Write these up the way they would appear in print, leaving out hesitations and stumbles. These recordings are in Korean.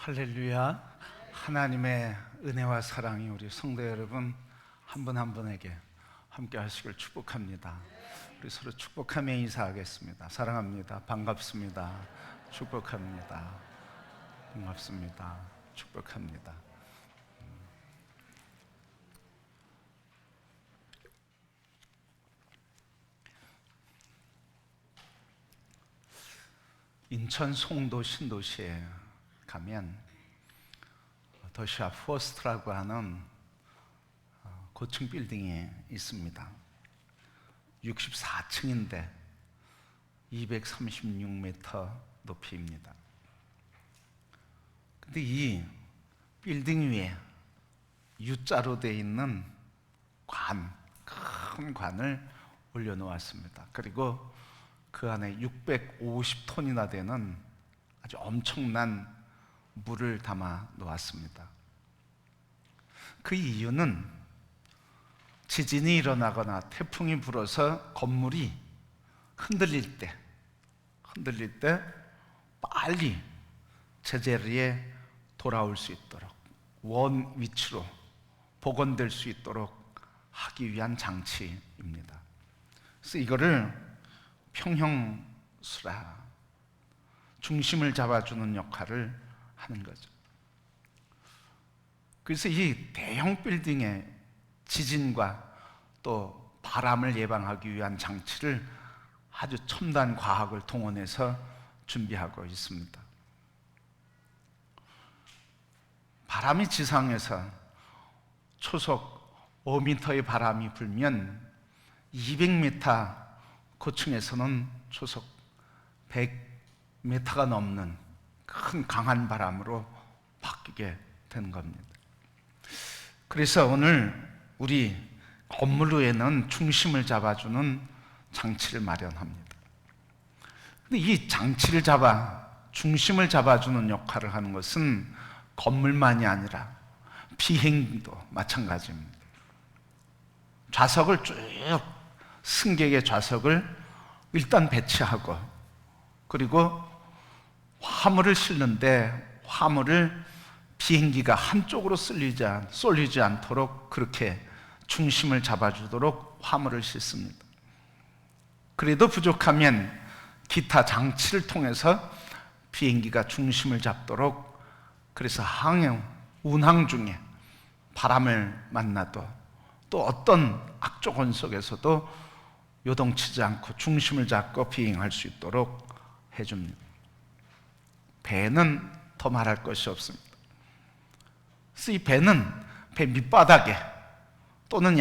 할렐루야. 하나님의 은혜와 사랑이 우리 성도 여러분 한 분 한 분에게 함께 하시길 축복합니다. 우리 서로 축복하며 인사하겠습니다. 사랑합니다. 반갑습니다. 축복합니다. 반갑습니다. 축복합니다. 인천 송도 신도시에 가면 더샵 포스트라고 하는 고층 빌딩이 있습니다. 64층인데 236m 높이입니다. 근데 이 빌딩 위에 U자로 되어 있는 큰 관을 올려놓았습니다. 그리고 그 안에 650톤이나 되는 아주 엄청난 물을 담아 놓았습니다. 그 이유는 지진이 일어나거나 태풍이 불어서 건물이 흔들릴 때 빨리 제자리에 돌아올 수 있도록 원 위치로 복원될 수 있도록 하기 위한 장치입니다. 그래서 이거를 평형수라, 중심을 잡아주는 역할을 하는 거죠. 그래서 이 대형 빌딩의 지진과 또 바람을 예방하기 위한 장치를 아주 첨단 과학을 동원해서 준비하고 있습니다. 바람이 지상에서 초속 5m의 바람이 불면 200m, 고층에서는 초속 100m가 넘는 큰 강한 바람으로 바뀌게 되는 겁니다. 그래서 오늘 우리 건물 위에는 중심을 잡아주는 장치를 마련합니다. 근데 이 장치를 중심을 잡아주는 역할을 하는 것은 건물만이 아니라 비행기도 마찬가지입니다. 좌석을 쭉, 승객의 좌석을 일단 배치하고, 그리고 화물을 싣는데 화물을 비행기가 한쪽으로 쏠리지 않도록 그렇게 중심을 잡아주도록 화물을 싣습니다. 그래도 부족하면 기타 장치를 통해서 비행기가 중심을 잡도록, 그래서 운항 중에 바람을 만나도 또 어떤 악조건 속에서도 요동치지 않고 중심을 잡고 비행할 수 있도록 해줍니다. 배는 더 말할 것이 없습니다. 그래서 이 배는 배 밑바닥에 또는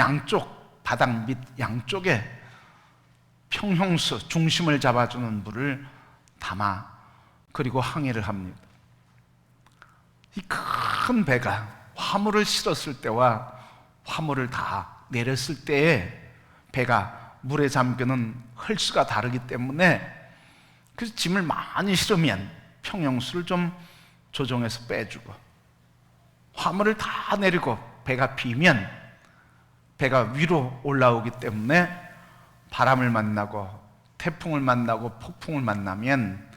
바닥 밑 양쪽에 평형수, 중심을 잡아주는 물을 담아 그리고 항해를 합니다. 이 큰 배가 화물을 실었을 때와 화물을 다 내렸을 때에 배가 물에 잠기는 헐수가 다르기 때문에, 그래서 짐을 많이 실으면 평형수를 좀 조정해서 빼주고, 화물을 다 내리고 배가 비면 배가 위로 올라오기 때문에 바람을 만나고 태풍을 만나고 폭풍을 만나면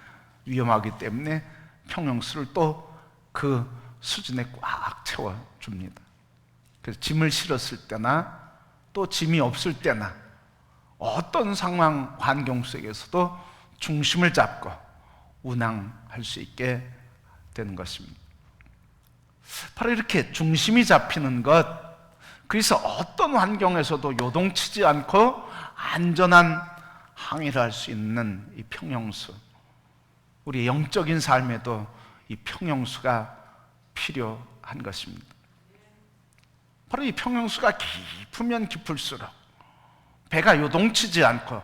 위험하기 때문에 평형수를 또 그 수준에 꽉 채워줍니다. 그래서 짐을 실었을 때나 또 짐이 없을 때나 어떤 상황, 환경 속에서도 중심을 잡고 운항할 수 있게 되는 것입니다. 바로 이렇게 중심이 잡히는 것, 그래서 어떤 환경에서도 요동치지 않고 안전한 항해를 할 수 있는 이 평형수, 우리 영적인 삶에도 이 평형수가 필요한 것입니다. 바로 이 평형수가 깊으면 깊을수록 배가 요동치지 않고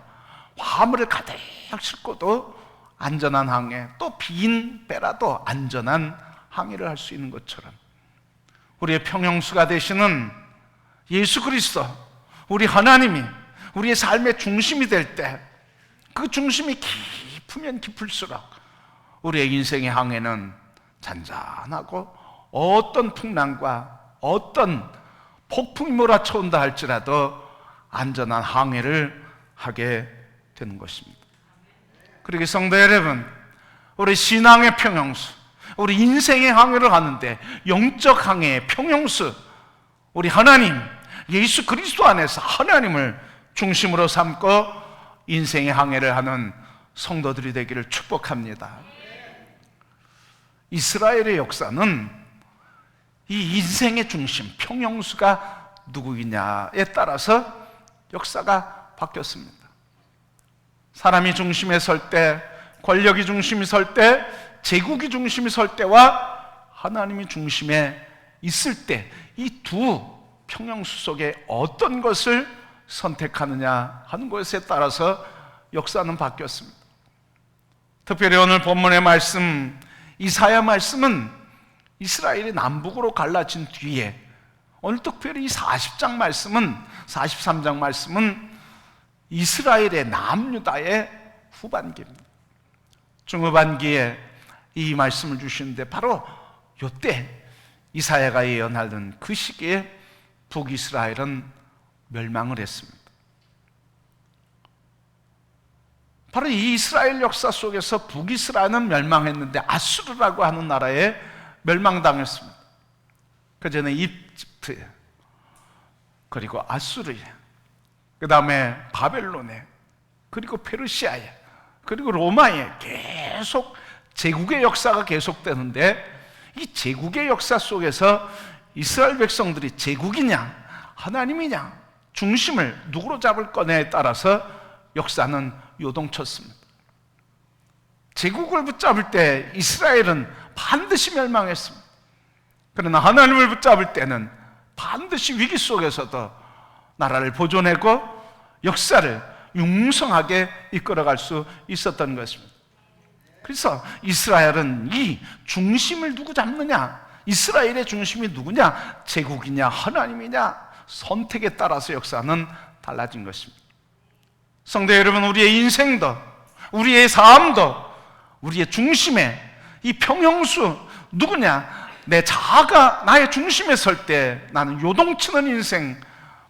화물을 가득 싣고도 안전한 항해, 또 빈 배라도 안전한 항해를 할 수 있는 것처럼 우리의 평형수가 되시는 예수 그리스도, 우리 하나님이 우리의 삶의 중심이 될 때, 그 중심이 깊으면 깊을수록 우리의 인생의 항해는 잔잔하고 어떤 풍랑과 어떤 폭풍이 몰아쳐온다 할지라도 안전한 항해를 하게 되는 것입니다. 그러기 성도 여러분, 우리 신앙의 평형수, 우리 인생의 항해를 하는데 영적 항해의 평형수, 우리 하나님 예수 그리스도 안에서 하나님을 중심으로 삼고 인생의 항해를 하는 성도들이 되기를 축복합니다. 이스라엘의 역사는 이 인생의 중심, 평형수가 누구이냐에 따라서 역사가 바뀌었습니다. 사람이 중심에 설 때, 권력이 중심이 설 때, 제국이 중심이 설 때와 하나님이 중심에 있을 때, 이 두 평형수 속에 어떤 것을 선택하느냐 하는 것에 따라서 역사는 바뀌었습니다. 특별히 오늘 본문의 말씀, 이사야 말씀은 이스라엘이 남북으로 갈라진 뒤에, 오늘 특별히 이 40장 말씀은, 43장 말씀은 이스라엘의 남유다의 후반기입니다. 중후반기에 이 말씀을 주시는데 바로 이때 이사야가 예언하던 그 시기에 북이스라엘은 멸망을 했습니다. 바로 이 이스라엘 역사 속에서 북이스라엘은 멸망했는데 아수르라고 하는 나라에 멸망당했습니다. 그 전에 이집트, 그리고 아수르에, 그 다음에 바벨론에, 그리고 페르시아에, 그리고 로마에 계속 제국의 역사가 계속되는데, 이 제국의 역사 속에서 이스라엘 백성들이 제국이냐 하나님이냐 중심을 누구로 잡을 거냐에 따라서 역사는 요동쳤습니다. 제국을 붙잡을 때 이스라엘은 반드시 멸망했습니다. 그러나 하나님을 붙잡을 때는 반드시 위기 속에서도 나라를 보존하고 역사를 융성하게 이끌어갈 수 있었던 것입니다. 그래서 이스라엘은 이 중심을 누구 잡느냐, 이스라엘의 중심이 누구냐, 제국이냐 하나님이냐, 선택에 따라서 역사는 달라진 것입니다. 성도 여러분, 우리의 인생도, 우리의 삶도, 우리의 중심에 이 평형수 누구냐, 내 자아가 나의 중심에 설 때 나는 요동치는 인생,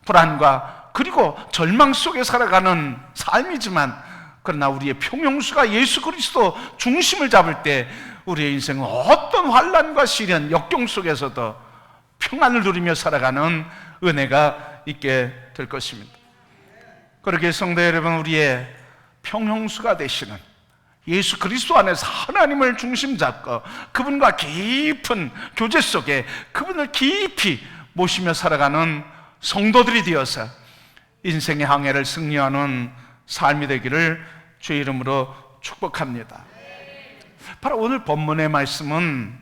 불안과 그리고 절망 속에 살아가는 삶이지만, 그러나 우리의 평형수가 예수 그리스도 중심을 잡을 때 우리의 인생은 어떤 환난과 시련, 역경 속에서도 평안을 누리며 살아가는 은혜가 있게 될 것입니다. 그렇게 성도 여러분, 우리의 평형수가 되시는 예수 그리스도 안에서 하나님을 중심 잡고 그분과 깊은 교제 속에 그분을 깊이 모시며 살아가는 성도들이 되어서 인생의 항해를 승리하는 삶이 되기를 주의 이름으로 축복합니다. 바로 오늘 본문의 말씀은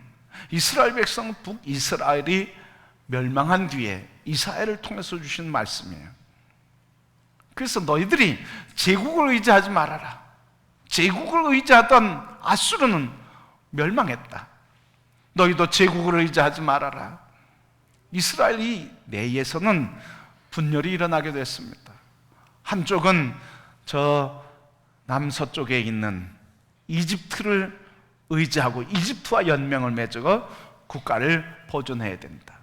이스라엘 백성 북이스라엘이 멸망한 뒤에 이사야를 통해서 주신 말씀이에요. 그래서 너희들이 제국을 의지하지 말아라. 제국을 의지하던 아수르는 멸망했다. 너희도 제국을 의지하지 말아라. 이스라엘이 내에서는 분열이 일어나게 됐습니다. 한쪽은 저 남서쪽에 있는 이집트를 의지하고 이집트와 연맹을 맺어 국가를 보존해야 된다.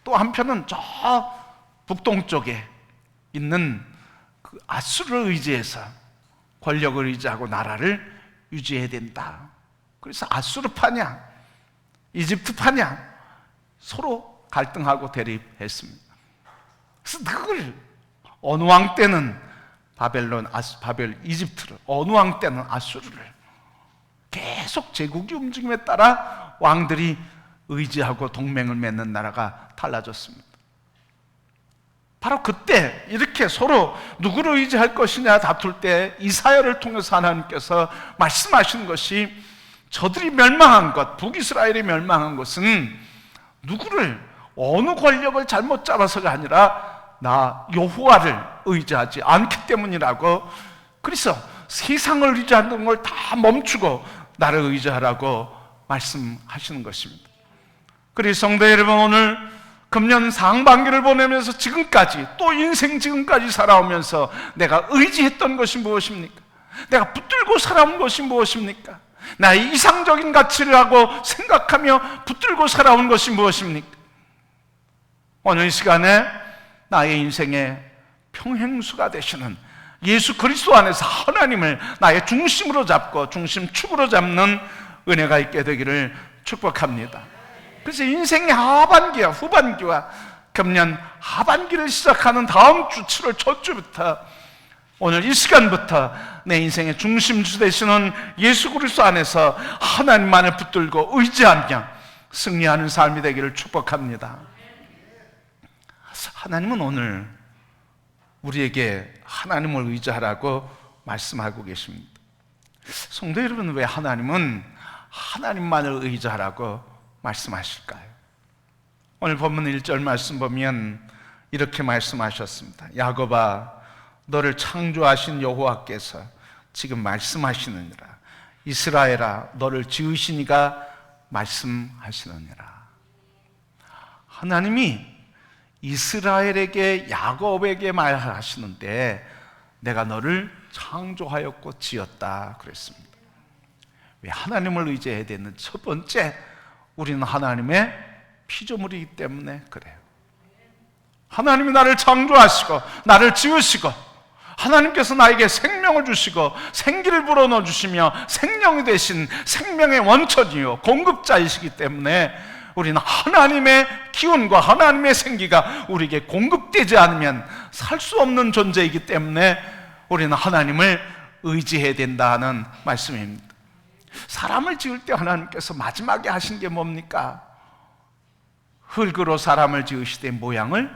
또 한편은 저 북동쪽에 있는 그 아수르를 의지해서 권력을 의지하고 나라를 유지해야 된다. 그래서 아수르파냐 이집트파냐 서로 갈등하고 대립했습니다. 그래서 그걸 어느 왕 때는 바벨 이집트를, 어느 왕 때는 아수르를, 계속 제국의 움직임에 따라 왕들이 의지하고 동맹을 맺는 나라가 달라졌습니다. 바로 그때 이렇게 서로 누구를 의지할 것이냐 다툴 때 이사야를 통해서 하나님께서 말씀하시는 것이, 저들이 멸망한 것, 북이스라엘이 멸망한 것은 누구를, 어느 권력을 잘못 잡아서가 아니라 나 여호와를 의지하지 않기 때문이라고. 그래서 세상을 의지하는 걸 다 멈추고 나를 의지하라고 말씀하시는 것입니다. 그래서 성도 여러분, 오늘 금년 상반기를 보내면서 지금까지, 또 인생 지금까지 살아오면서 내가 의지했던 것이 무엇입니까? 내가 붙들고 살아온 것이 무엇입니까? 나의 이상적인 가치를 하고 생각하며 붙들고 살아온 것이 무엇입니까? 오늘 이 시간에 나의 인생의 평행수가 되시는 예수 그리스도 안에서 하나님을 나의 중심으로 잡고 중심축으로 잡는 은혜가 있게 되기를 축복합니다. 그래서 인생의 하반기와 후반기와 금년 하반기를 시작하는 다음 주 7월 첫 주부터 오늘 이 시간부터 내 인생의 중심주 되시는 예수 그리스도 안에서 하나님만을 붙들고 의지하며 승리하는 삶이 되기를 축복합니다. 하나님은 오늘 우리에게 하나님을 의지하라고 말씀하고 계십니다. 성도 여러분, 왜 하나님은 하나님만을 의지하라고 말씀하실까요? 오늘 본문 1절 말씀 보면 이렇게 말씀하셨습니다. 야곱아, 너를 창조하신 여호와께서 지금 말씀하시느니라. 이스라엘아, 너를 지으신 이가 말씀하시느니라. 하나님이 이스라엘에게, 야곱에게 말하시는데 내가 너를 창조하였고 지었다 그랬습니다. 왜 하나님을 의지해야 되는 첫 번째, 우리는 하나님의 피조물이기 때문에 그래요. 하나님이 나를 창조하시고 나를 지으시고 하나님께서 나에게 생명을 주시고 생기를 불어넣어 주시며 생명이 되신 생명의 원천이요 공급자이시기 때문에 우리는 하나님의 기운과 하나님의 생기가 우리에게 공급되지 않으면 살 수 없는 존재이기 때문에 우리는 하나님을 의지해야 된다는 말씀입니다. 사람을 지을 때 하나님께서 마지막에 하신 게 뭡니까? 흙으로 사람을 지으시되 모양을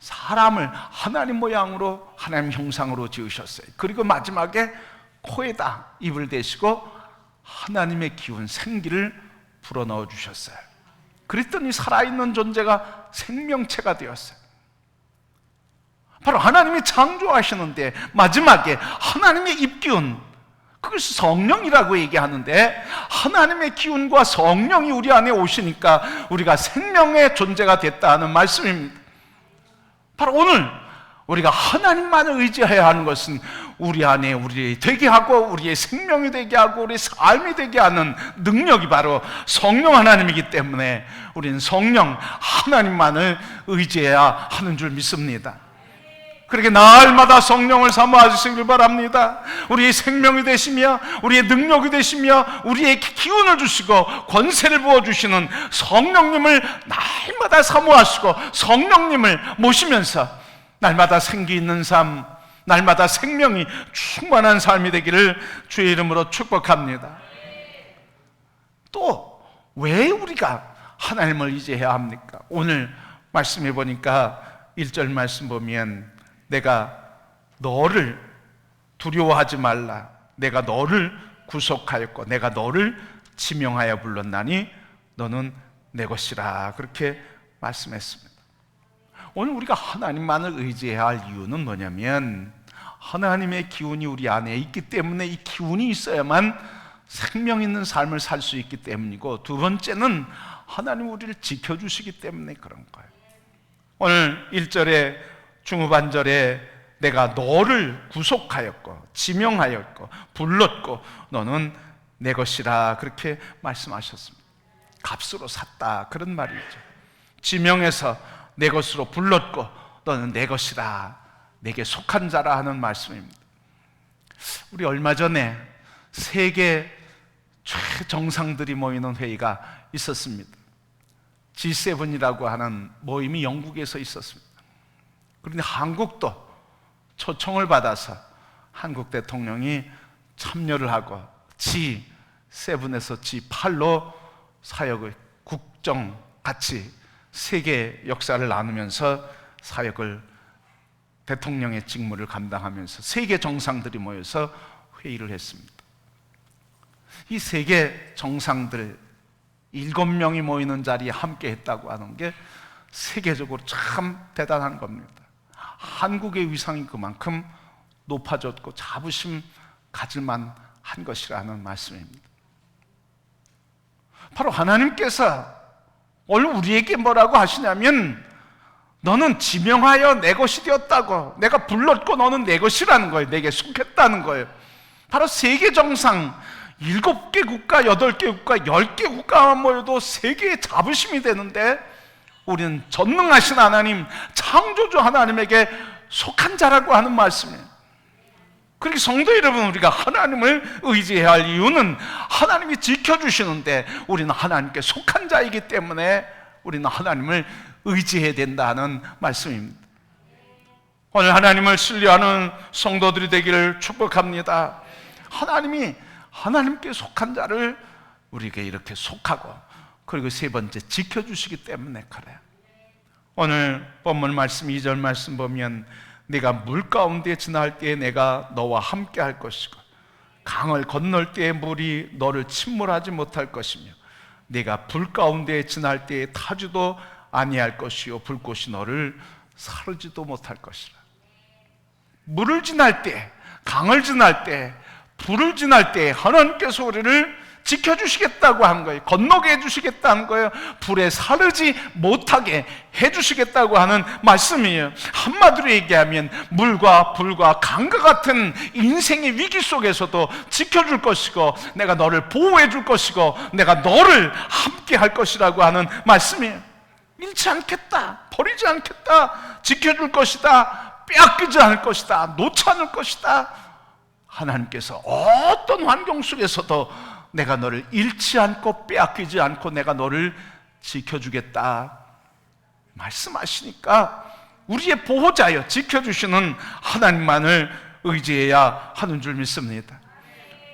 사람을 하나님 모양으로 하나님 형상으로 지으셨어요. 그리고 마지막에 코에다 입을 대시고 하나님의 기운 생기를 불어넣어 주셨어요. 그랬더니 살아있는 존재가 생명체가 되었어요. 바로 하나님이 창조하시는데 마지막에 하나님의 입기운, 그걸 성령이라고 얘기하는데 하나님의 기운과 성령이 우리 안에 오시니까 우리가 생명의 존재가 됐다는 말씀입니다. 바로 오늘 우리가 하나님만을 의지해야 하는 것은 우리 안에 우리 되게 하고 우리의 생명이 되게 하고 우리의 삶이 되게 하는 능력이 바로 성령 하나님이기 때문에 우리는 성령 하나님만을 의지해야 하는 줄 믿습니다. 그렇게 날마다 성령을 사모하시길 바랍니다. 우리의 생명이 되시며 우리의 능력이 되시며 우리의 기운을 주시고 권세를 부어주시는 성령님을 날마다 사모하시고 성령님을 모시면서 날마다 생기 있는 삶, 날마다 생명이 충만한 삶이 되기를 주의 이름으로 축복합니다. 또 왜 우리가 하나님을 의지해야 합니까? 오늘 말씀해 보니까 1절 말씀 보면 내가 너를 두려워하지 말라. 내가 너를 구속하였고 내가 너를 지명하여 불렀나니 너는 내 것이라. 그렇게 말씀했습니다. 오늘 우리가 하나님만을 의지해야 할 이유는 뭐냐면 하나님의 기운이 우리 안에 있기 때문에 이 기운이 있어야만 생명 있는 삶을 살 수 있기 때문이고, 두 번째는 하나님 우리를 지켜주시기 때문에 그런 거예요. 오늘 1절에 중후반절에 내가 너를 구속하였고 지명하였고 불렀고 너는 내 것이라 그렇게 말씀하셨습니다. 값으로 샀다 그런 말이죠. 지명해서 내 것으로 불렀고 너는 내 것이라, 내게 속한 자라 하는 말씀입니다. 우리 얼마 전에 세계 최정상들이 모이는 회의가 있었습니다. G7이라고 하는 모임이 영국에서 있었습니다. 그런데 한국도 초청을 받아서 한국 대통령이 참여를 하고 G7에서 G8로 사역을 국정 같이 세계 역사를 나누면서 사역을 대통령의 직무를 감당하면서 세계 정상들이 모여서 회의를 했습니다. 이 세계 정상들 7명이 모이는 자리에 함께 했다고 하는 게 세계적으로 참 대단한 겁니다. 한국의 위상이 그만큼 높아졌고 자부심 가질만 한 것이라는 말씀입니다. 바로 하나님께서 오늘 우리에게 뭐라고 하시냐면 너는 지명하여 내 것이 되었다고, 내가 불렀고 너는 내 것이라는 거예요. 내게 속했다는 거예요. 바로 세계 정상 7개 국가, 8개 국가, 10개 국가만 모여도 세계의 자부심이 되는데 우리는 전능하신 하나님, 창조주 하나님에게 속한 자라고 하는 말씀이에요. 그렇게 성도 여러분, 우리가 하나님을 의지해야 할 이유는 하나님이 지켜주시는데 우리는 하나님께 속한 자이기 때문에 우리는 하나님을 의지해야 된다는 말씀입니다. 오늘 하나님을 신뢰하는 성도들이 되기를 축복합니다. 하나님이 하나님께 속한 자를 우리에게 이렇게 속하고, 그리고 세 번째 지켜주시기 때문에 그래요. 오늘 본문 말씀 2절 말씀 보면 네가 물 가운데 지날 때에 내가 너와 함께 할 것이고 강을 건널 때에 물이 너를 침몰하지 못할 것이며 네가 불 가운데 지날 때에 타지도 아니할 것이요 불꽃이 너를 사르지도 못할 것이라. 물을 지날 때, 강을 지날 때, 불을 지날 때 하나님께서 우리를 지켜주시겠다고 한 거예요. 건너게 해주시겠다는 거예요. 불에 사르지 못하게 해주시겠다고 하는 말씀이에요. 한마디로 얘기하면 물과 불과 강과 같은 인생의 위기 속에서도 지켜줄 것이고 내가 너를 보호해 줄 것이고 내가 너를 함께 할 것이라고 하는 말씀이에요. 잃지 않겠다, 버리지 않겠다, 지켜줄 것이다, 빼앗기지 않을 것이다, 놓지 않을 것이다. 하나님께서 어떤 환경 속에서도 내가 너를 잃지 않고 빼앗기지 않고 내가 너를 지켜주겠다 말씀하시니까 우리의 보호자여 지켜주시는 하나님만을 의지해야 하는 줄 믿습니다.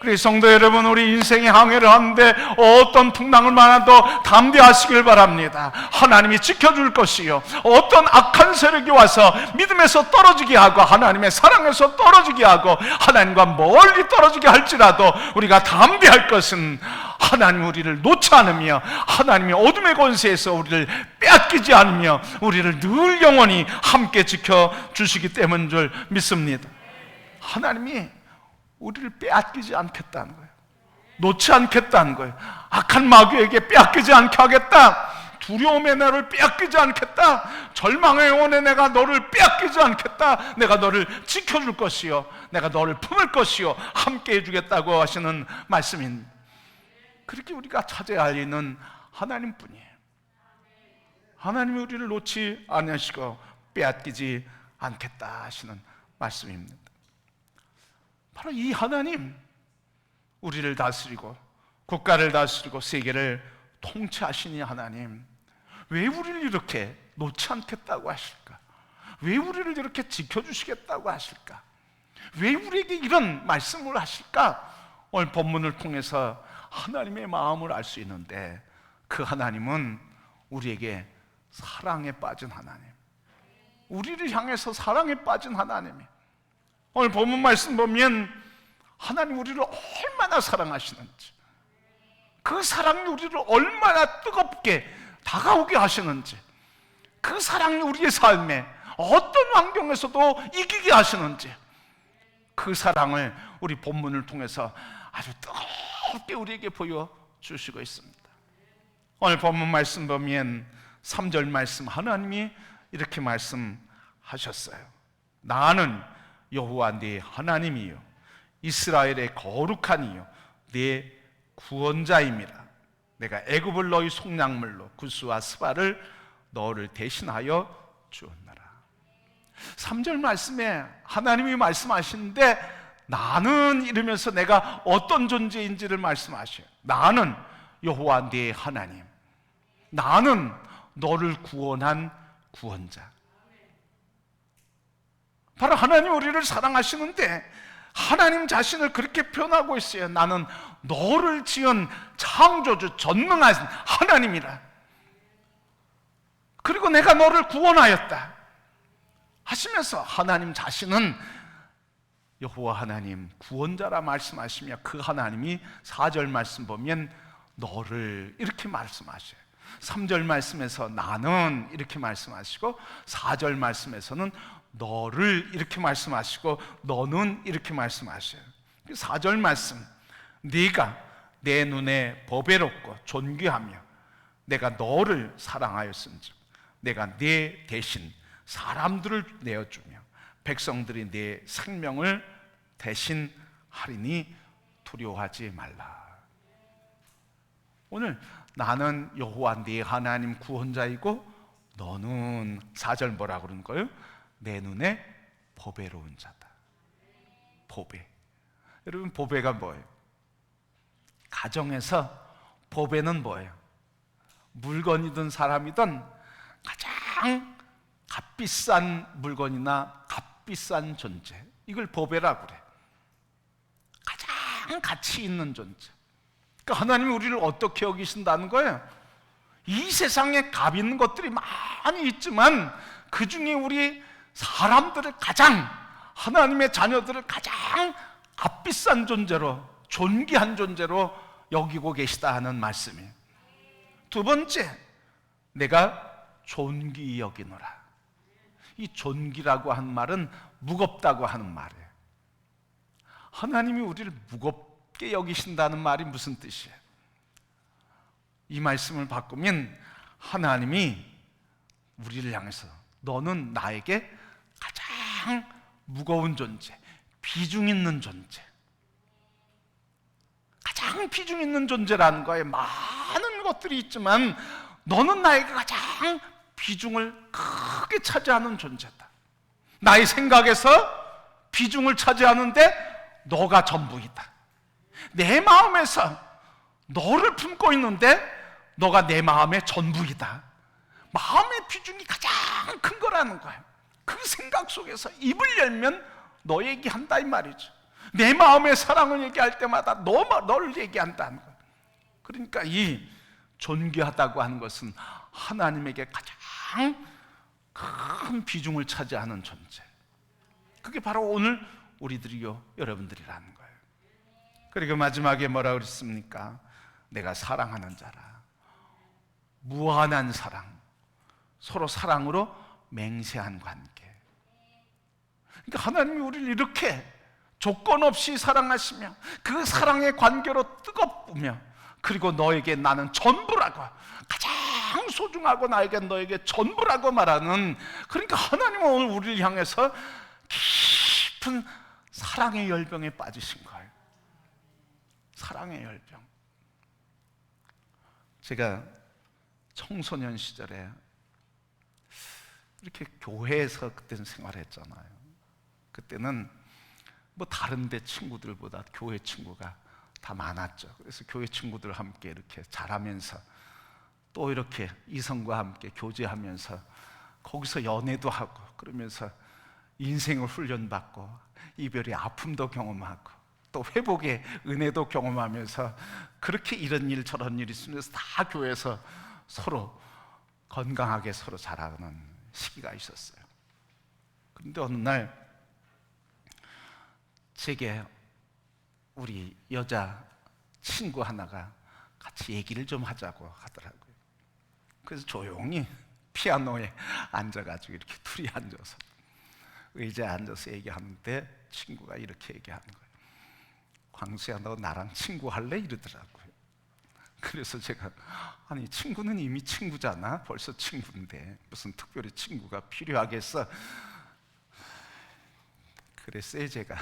그래서 성도 여러분, 우리 인생의 항해를 하는데 어떤 풍랑을 만나도 담대하시길 바랍니다. 하나님이 지켜줄 것이요, 어떤 악한 세력이 와서 믿음에서 떨어지게 하고 하나님의 사랑에서 떨어지게 하고 하나님과 멀리 떨어지게 할지라도 우리가 담대할 것은 하나님 우리를 놓지 않으며 하나님의 어둠의 권세에서 우리를 빼앗기지 않으며 우리를 늘 영원히 함께 지켜주시기 때문인 줄 믿습니다. 하나님이 우리를 빼앗기지 않겠다는 거예요. 놓지 않겠다는 거예요. 악한 마귀에게 빼앗기지 않게 하겠다. 두려움의 나를 빼앗기지 않겠다. 절망의 영혼에 내가 너를 빼앗기지 않겠다. 내가 너를 지켜줄 것이요, 내가 너를 품을 것이요, 함께 해주겠다고 하시는 말씀입니다. 그렇게 우리가 찾아야 할 이는 하나님뿐이에요. 하나님이 우리를 놓지 않으시고 빼앗기지 않겠다 하시는 말씀입니다. 바로 이 하나님, 우리를 다스리고 국가를 다스리고 세계를 통치하시니 하나님, 왜 우리를 이렇게 놓지 않겠다고 하실까? 왜 우리를 이렇게 지켜주시겠다고 하실까? 왜 우리에게 이런 말씀을 하실까? 오늘 본문을 통해서 하나님의 마음을 알 수 있는데 그 하나님은 우리에게 사랑에 빠진 하나님, 우리를 향해서 사랑에 빠진 하나님이에요. 오늘 본문 말씀 보면 하나님 우리를 얼마나 사랑하시는지, 그 사랑이 우리를 얼마나 뜨겁게 다가오게 하시는지, 그 사랑이 우리의 삶에 어떤 환경에서도 이기게 하시는지, 그 사랑을 우리 본문을 통해서 아주 뜨겁게 우리에게 보여주시고 있습니다. 오늘 본문 말씀 보면 3절 말씀, 하나님이 이렇게 말씀하셨어요. 나는 여호와 네 하나님이요 이스라엘의 거룩한 이요 네 구원자임이라. 내가 애굽을 너희 속량물로 구스와 스바를 너를 대신하여 주었노라. 3절 말씀에 하나님이 말씀하시는데 나는 이러면서 내가 어떤 존재인지를 말씀하셔요. 나는 여호와 네 하나님, 나는 너를 구원한 구원자. 바로 하나님 우리를 사랑하시는데 하나님 자신을 그렇게 표현하고 있어요. 나는 너를 지은 창조주 전능한 하나님이라. 그리고 내가 너를 구원하였다 하시면서 하나님 자신은 여호와 하나님 구원자라 말씀하시며 그 하나님이 4절 말씀 보면 너를 이렇게 말씀하셔요. 3절 말씀에서 나는 이렇게 말씀하시고 4절 말씀에서는 너를 이렇게 말씀하시고 너는 이렇게 말씀하셔요. 4절 말씀, 네가 내 눈에 보배롭고 존귀하며 내가 너를 사랑하였은즉 내가 네 대신 사람들을 내어주며 백성들이 네 생명을 대신하리니 두려워하지 말라. 오늘 나는 여호와 네 하나님 구원자이고 너는 4절 뭐라 그러는 거예요? 내 눈에 보배로운 자다. 보배. 여러분, 보배가 뭐예요? 가정에서 보배는 뭐예요? 물건이든 사람이든 가장 값비싼 물건이나 값비싼 존재, 이걸 보배라고 그래. 가장 가치 있는 존재. 그러니까 하나님이 우리를 어떻게 여기신다는 거예요? 이 세상에 값 있는 것들이 많이 있지만 그 중에 우리 사람들을 가장, 하나님의 자녀들을 가장 값비싼 존재로, 존귀한 존재로 여기고 계시다 하는 말씀이에요. 두 번째, 내가 존귀 여기노라. 이 존귀라고 하는 말은 무겁다고 하는 말이에요. 하나님이 우리를 무겁게 여기신다는 말이 무슨 뜻이에요? 이 말씀을 바꾸면 하나님이 우리를 향해서 너는 나에게 가장 무거운 존재, 비중 있는 존재, 가장 비중 있는 존재라는 거에 많은 것들이 있지만 너는 나에게 가장 비중을 크게 차지하는 존재다. 나의 생각에서 비중을 차지하는데 너가 전부이다. 내 마음에서 너를 품고 있는데 너가 내 마음의 전부이다. 마음의 비중이 가장 큰 거라는 거예요. 그 생각 속에서 입을 열면 너 얘기한다 이 말이죠. 내 마음의 사랑을 얘기할 때마다 너를 얘기한다는 거예요. 그러니까 이 존귀하다고 하는 것은 하나님에게 가장 큰 비중을 차지하는 존재. 그게 바로 오늘 우리들이요, 여러분들이라는 거예요. 그리고 마지막에 뭐라 그랬습니까? 내가 사랑하는 자라. 무한한 사랑, 서로 사랑으로 맹세한 관계. 그러니까 하나님이 우리를 이렇게 조건 없이 사랑하시며 그 사랑의 관계로 뜨겁으며, 그리고 너에게 나는 전부라고, 가장 소중하고 나에게 너에게 전부라고 말하는, 그러니까 하나님은 오늘 우리를 향해서 깊은 사랑의 열병에 빠지신 거예요. 사랑의 열병. 제가 청소년 시절에 이렇게 교회에서 그때는 생활했잖아요. 그때는 뭐 다른 데 친구들보다 교회 친구가 다 많았죠. 그래서 교회 친구들 함께 이렇게 자라면서 또 이렇게 이성과 함께 교제하면서 거기서 연애도 하고 그러면서 인생을 훈련받고 이별의 아픔도 경험하고 또 회복의 은혜도 경험하면서 그렇게 이런 일 저런 일 있으면서 다 교회에서 서로 건강하게 서로 자라는 시기가 있었어요. 그런데 어느 날 제게 우리 여자 친구 하나가 같이 얘기를 좀 하자고 하더라고요. 그래서 조용히 피아노에 앉아가지고 이렇게 둘이 앉아서 의자에 앉아서 얘기하는데 친구가 이렇게 얘기하는 거예요. 광수야, 너 나랑 친구 할래? 이러더라고요. 그래서 제가, 아니 친구는 이미 친구잖아. 벌써 친구인데 무슨 특별히 친구가 필요하겠어? 그랬어요 제가.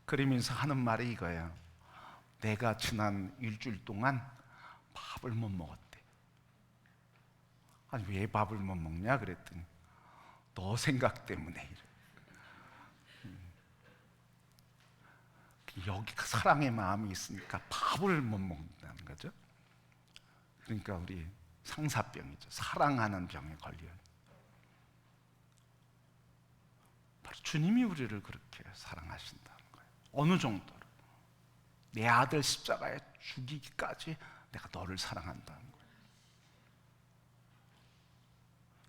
그러면서 하는 말이 이거예요. 내가 지난 일주일 동안 밥을 못 먹었대. 아니 왜 밥을 못 먹냐 그랬더니 너 생각 때문에. 여기 그 사랑의 마음이 있으니까 밥을 못 먹는다는 거죠. 그러니까 우리 상사병이죠. 사랑하는 병에 걸려요. 바로 주님이 우리를 그렇게 사랑하신다는 거예요. 어느 정도로 내 아들 십자가에 죽이기까지 내가 너를 사랑한다는 거예요.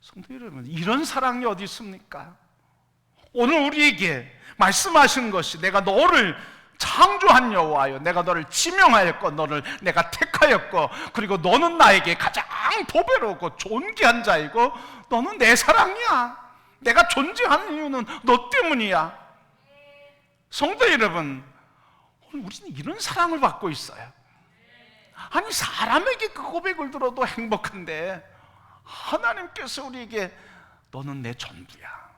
성도 여러분, 이런 사랑이 어디 있습니까? 오늘 우리에게 말씀하신 것이 내가 너를 창조한 여호와여, 내가 너를 지명하였고 너를 내가 택하였고 그리고 너는 나에게 가장 보배롭고 존귀한 자이고 너는 내 사랑이야. 내가 존재하는 이유는 너 때문이야. 성도 여러분, 오늘 우리는 이런 사랑을 받고 있어요. 아니 사람에게 그 고백을 들어도 행복한데 하나님께서 우리에게 너는 내 전부야.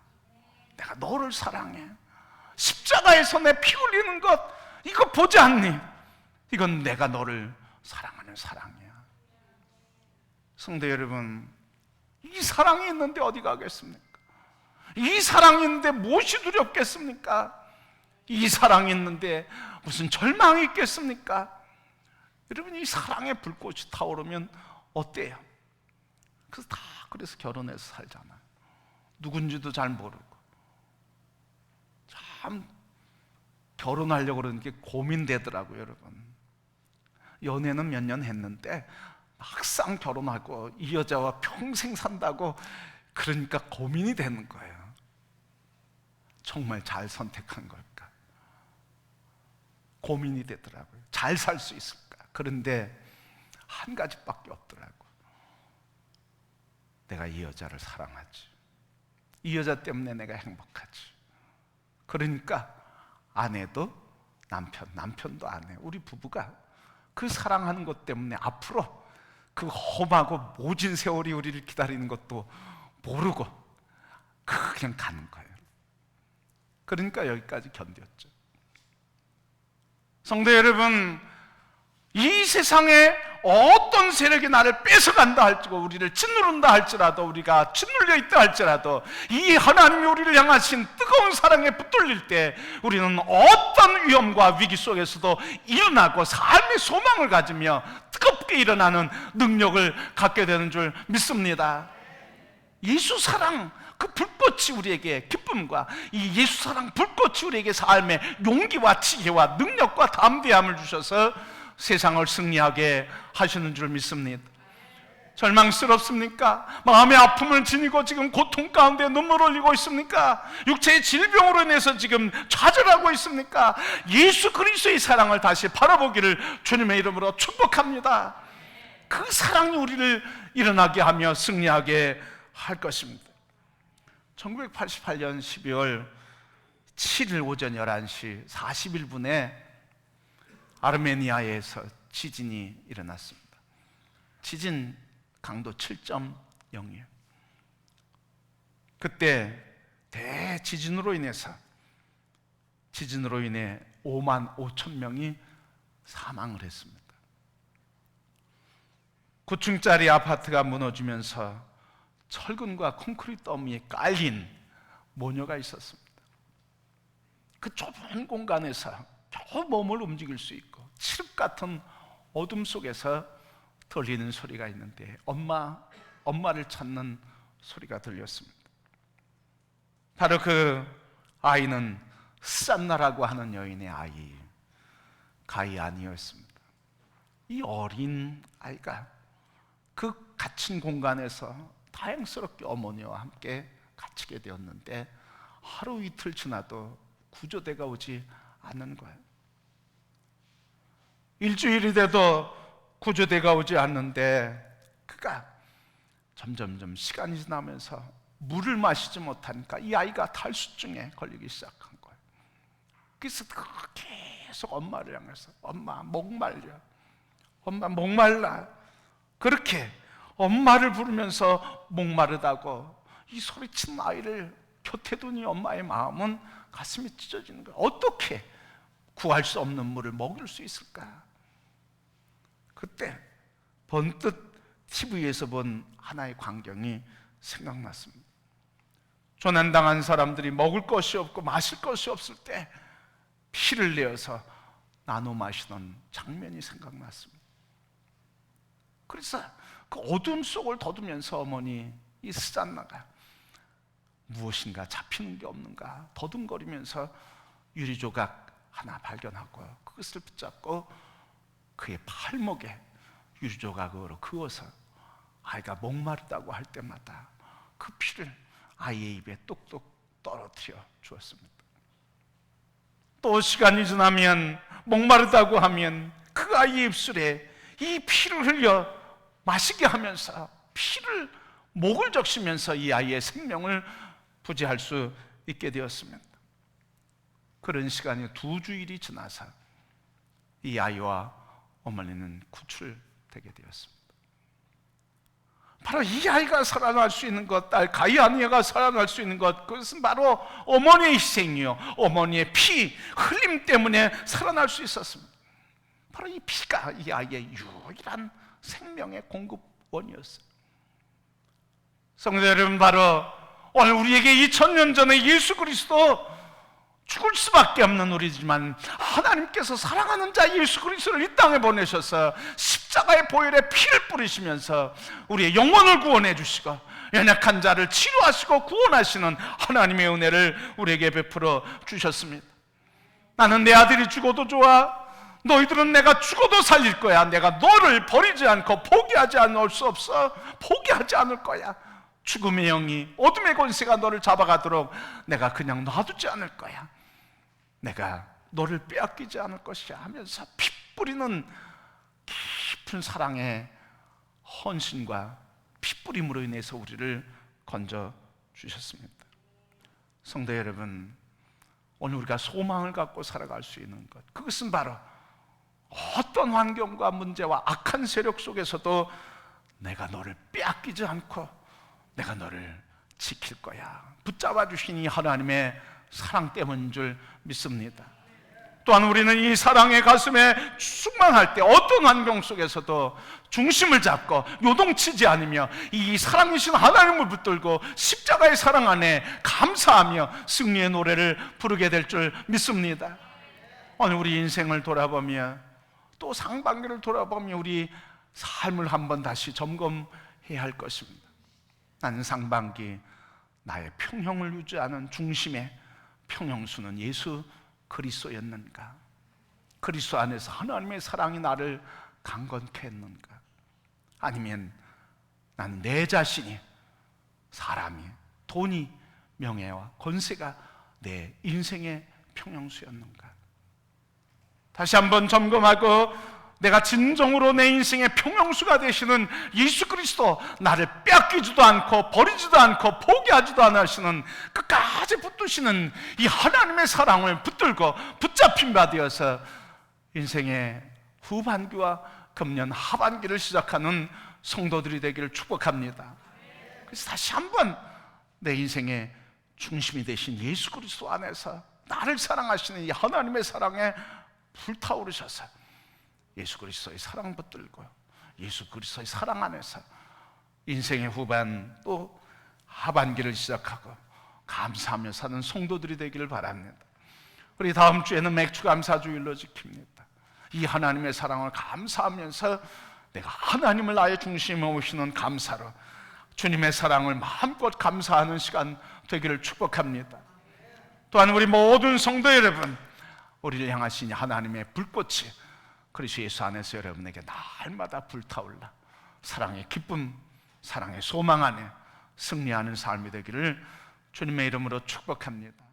내가 너를 사랑해. 십자가에서 내 피 흘리는 것 이거 보지 않니? 이건 내가 너를 사랑하는 사랑이야. 성도 여러분, 이 사랑이 있는데 어디 가겠습니까? 이 사랑이 있는데 무엇이 두렵겠습니까? 이 사랑이 있는데 무슨 절망이 있겠습니까? 여러분, 이 사랑의 불꽃이 타오르면 어때요? 그래서 결혼해서 살잖아요. 누군지도 잘 모르고. 참 결혼하려고 그러는 게 고민되더라고요, 여러분. 연애는 몇 년 했는데 막상 결혼하고 이 여자와 평생 산다고 그러니까 고민이 되는 거예요. 정말 잘 선택한 걸까? 고민이 되더라고요. 잘 살 수 있을까? 그런데 한 가지밖에 없더라고요. 내가 이 여자를 사랑하지. 이 여자 때문에 내가 행복하지. 그러니까 아내도 남편도 아내, 우리 부부가 그 사랑하는 것 때문에 앞으로 그 험하고 모진 세월이 우리를 기다리는 것도 모르고 그냥 가는 거예요. 그러니까 여기까지 견뎠죠. 성도 여러분, 이 세상에 어떤 세력이 나를 뺏어간다 할지라도, 우리를 짓누른다 할지라도, 우리가 짓눌려 있다 할지라도, 이 하나님이 우리를 향하신 뜨거운 사랑에 붙들릴 때 우리는 어떤 위험과 위기 속에서도 일어나고 삶의 소망을 가지며 뜨겁게 일어나는 능력을 갖게 되는 줄 믿습니다. 예수 사랑, 그 불꽃이 우리에게 기쁨과 이 예수 사랑 불꽃이 우리에게 삶의 용기와 지혜와 능력과 담대함을 주셔서 세상을 승리하게 하시는 줄 믿습니다. 절망스럽습니까? 마음의 아픔을 지니고 지금 고통 가운데 눈물 흘리고 있습니까? 육체의 질병으로 인해서 지금 좌절하고 있습니까? 예수 그리스도의 사랑을 다시 바라보기를 주님의 이름으로 축복합니다. 그 사랑이 우리를 일어나게 하며 승리하게 할 것입니다. 1988년 12월 7일 오전 11시 41분에 아르메니아에서 지진이 일어났습니다. 지진 강도 7.0이에요. 그때 대지진으로 인해 5만 5천 명이 사망을 했습니다. 9층짜리 아파트가 무너지면서 철근과 콘크리트 더미에 깔린 모녀가 있었습니다. 그 좁은 공간에서 겨우 몸을 움직일 수 있고 칠흑 같은 어둠 속에서 들리는 소리가 있는데 엄마를 찾는 소리가 들렸습니다. 바로 그 아이는 스산나라고 하는 여인의 아이 가이아니였습니다. 이 어린 아이가 그 갇힌 공간에서 다행스럽게 어머니와 함께 갇히게 되었는데 하루 이틀 지나도 구조대가 오지 않는 거예요. 일주일이 돼도 구조대가 오지 않는데 그가 점점점 시간이 지나면서 물을 마시지 못하니까 이 아이가 탈수증에 걸리기 시작한 거예요. 그래서 계속 엄마를 향해서 엄마 목말려, 엄마 목말라, 그렇게 엄마를 부르면서 목마르다고 이 소리친 아이를 곁에 두니 엄마의 마음은 가슴이 찢어지는 거예요. 어떻게 구할 수 없는 물을 먹일 수 있을까? 그때 번뜩 TV에서 본 하나의 광경이 생각났습니다. 조난당한 사람들이 먹을 것이 없고 마실 것이 없을 때 피를 내어서 나눠 마시던 장면이 생각났습니다. 그래서 그 어둠 속을 더두면서 어머니 이 스잔나가 무엇인가 잡히는 게 없는가 더듬거리면서 유리조각 하나 발견하고 그것을 붙잡고 그의 팔목에 유리조각으로 그어서 아이가 목마르다고 할 때마다 그 피를 아이의 입에 뚝뚝 떨어뜨려 주었습니다. 또 시간이 지나면 목마르다고 하면 그 아이의 입술에 이 피를 흘려 마시게 하면서 피를 목을 적시면서 이 아이의 생명을 부지할 수 있게 되었습니다. 그런 시간이 2주일이 지나서 이 아이와 어머니는 구출되게 되었습니다. 바로 이 아이가 살아날 수 있는 것, 딸 가이아니아가 살아날 수 있는 것, 그것은 바로 어머니의 희생이요, 어머니의 피 흘림 때문에 살아날 수 있었습니다. 바로 이 피가 이 아이의 유일한 생명의 공급원이었어요. 성도 여러분, 바로 오늘 우리에게 2000년 전에 예수 그리스도 죽을 수밖에 없는 우리지만 하나님께서 사랑하는 자 예수 그리스도를 이 땅에 보내셔서 십자가의 보혈에 피를 뿌리시면서 우리의 영혼을 구원해 주시고 연약한 자를 치료하시고 구원하시는 하나님의 은혜를 우리에게 베풀어 주셨습니다. 나는 내 아들이 죽어도 좋아, 너희들은 내가 죽어도 살릴 거야, 내가 너를 버리지 않고 포기하지 않을 수 없어, 포기하지 않을 거야, 죽음의 영이 어둠의 권세가 너를 잡아가도록 내가 그냥 놔두지 않을 거야, 내가 너를 빼앗기지 않을 것이야 하면서 피 뿌리는 깊은 사랑의 헌신과 피 뿌림으로 인해서 우리를 건져 주셨습니다. 성도 여러분, 오늘 우리가 소망을 갖고 살아갈 수 있는 것, 그것은 바로 어떤 환경과 문제와 악한 세력 속에서도 내가 너를 빼앗기지 않고 내가 너를 지킬 거야, 붙잡아 주신 이 하나님의 사랑 때문인 줄 믿습니다. 또한 우리는 이 사랑의 가슴에 충만할 때 어떤 환경 속에서도 중심을 잡고 요동치지 않으며 이 사랑이신 하나님을 붙들고 십자가의 사랑 안에 감사하며 승리의 노래를 부르게 될 줄 믿습니다. 오늘 우리 인생을 돌아보며 또 상반기를 돌아보며 우리 삶을 한번 다시 점검해야 할 것입니다. 나는 상반기 나의 평형을 유지하는 중심의 평형수는 예수 그리스도였는가? 그리스도 안에서 하나님의 사랑이 나를 강건케 했는가? 아니면 나는 내 자신이, 사람이, 돈이, 명예와 권세가 내 인생의 평형수였는가? 다시 한번 점검하고 내가 진정으로 내 인생의 평형수가 되시는 예수 그리스도, 나를 빼앗기지도 않고 버리지도 않고 포기하지도 않으시는, 끝까지 붙드시는 이 하나님의 사랑을 붙들고 붙잡힌 바 되어서 인생의 후반기와 금년 하반기를 시작하는 성도들이 되기를 축복합니다. 그래서 다시 한번 내 인생의 중심이 되신 예수 그리스도 안에서 나를 사랑하시는 이 하나님의 사랑에 불타오르셔서 예수 그리스도의 사랑 붙들고 예수 그리스도의 사랑 안에서 인생의 후반 또 하반기를 시작하고 감사하며 사는 성도들이 되기를 바랍니다. 우리 다음 주에는 맥주감사주일로 지킵니다. 이 하나님의 사랑을 감사하면서 내가 하나님을 나의 중심에 오시는 감사로 주님의 사랑을 마음껏 감사하는 시간 되기를 축복합니다. 또한 우리 모든 성도 여러분, 우리를 향하신 하나님의 불꽃이 그리스도 예수 안에서 여러분에게 날마다 불타올라 사랑의 기쁨, 사랑의 소망 안에 승리하는 삶이 되기를 주님의 이름으로 축복합니다.